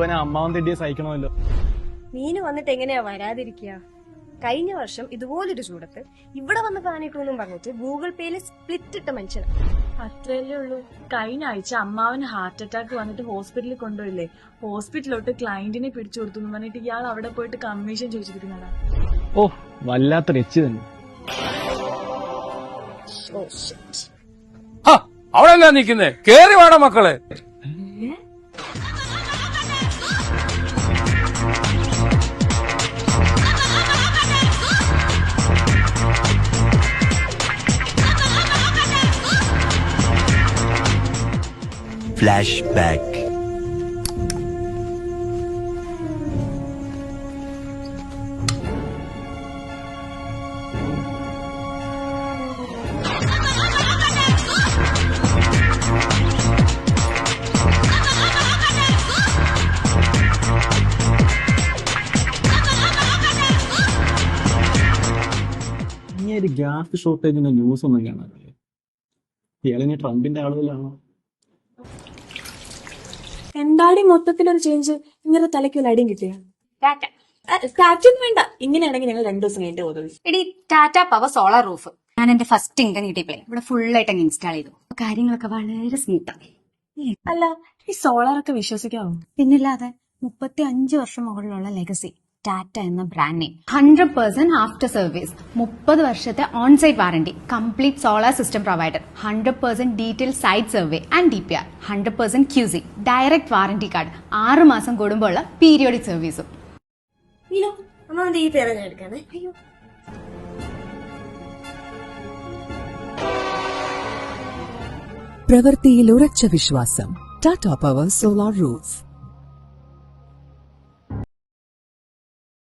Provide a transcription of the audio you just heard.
മുഴുവൻ അമ്മാവൻ തെറ്റിയെ സഹിക്കണമല്ലോ. മീന് വന്നിട്ട് എങ്ങനെയാ വരാതിരിക്കുക? കഴിഞ്ഞ വർഷം ഇതുപോലൊരു ചൂടത്ത് ഇവിടെ വന്ന് പാനിട്ടൂന്നും പറഞ്ഞിട്ട് ഗൂഗിൾ പേയില് സ്പ്ലിറ്റ് ഇട്ട മനുഷ്യൻ. അത്രയല്ലേ ഉള്ളൂ. കഴിഞ്ഞ ആഴ്ച അമ്മാവന് ഹാർട്ട് അറ്റാക്ക് വന്നിട്ട് ഹോസ്പിറ്റലിൽ കൊണ്ടുപോയില്ലേ? ഹോസ്പിറ്റലിലോട്ട് ക്ലയന്റിനെ പിടിച്ചു കൊടുത്തു പറഞ്ഞിട്ട് ഇയാൾ അവിടെ പോയിട്ട് കമ്മീഷൻ ചോദിച്ചിരിക്കുന്നതാ. ഓ, വല്ലാത്ത രച്ച് തന്നെ. അവിടെ എന്നാ നിക്കുന്നേ? കേറി വേണം മക്കളെ. Flashback. ഈ ഒരു ഗ്യാസ് ഷോർട്ടേജിന്റെ ന്യൂസ് ഒന്നും കാണാറില്ലേ? ഇയാളിനി ട്രംപിന്റെ ആളുകളാണോ? എന്താടി മൊത്തത്തിലൊരു ചേഞ്ച്? ഇങ്ങനെ തലയ്ക്ക് അടിയും കിട്ടിയ ടാറ്റൊന്നും വേണ്ട. ഇങ്ങനെയാണെങ്കിൽ ഞങ്ങൾ 2 ദിവസം കഴിഞ്ഞിട്ട് പോകുന്നത്. എടി, ടാറ്റ പവർ സോളാർ റൂഫ് ഞാൻ എന്റെ ഫസ്റ്റ് ഇൻകം കിട്ടിയപ്പോഴേ ഇവിടെ ഫുൾ ആയിട്ട് അങ്ങ് ഇൻസ്റ്റാൾ ചെയ്തു. കാര്യങ്ങളൊക്കെ വളരെ സ്മൂത്താണ്. അല്ല, ഈ സോളാർ ഒക്കെ വിശ്വസിക്കാവോ? പിന്നില്ലാതെ 35 വർഷം മുകളിലുള്ള ലെഗസി ടാറ്റ എന്ന ബ്രാൻഡ് നെയിം. 100% ആഫ്റ്റർ സർവീസ്, 30 വർഷത്തെ onsite warranty, complete solar system provider, 100% detail site survey and DPR, 100% QC, direct warranty card, 6 മാസം കൂടുമ്പോൾ ഉള്ള പീരിയോഡിക് സർവീസും. ഈ തിരഞ്ഞെടുക്കാനേ. അയ്യോ, പ്രവൃത്തിയിൽ ഉറച്ച വിശ്വാസം. Tata power solar roof.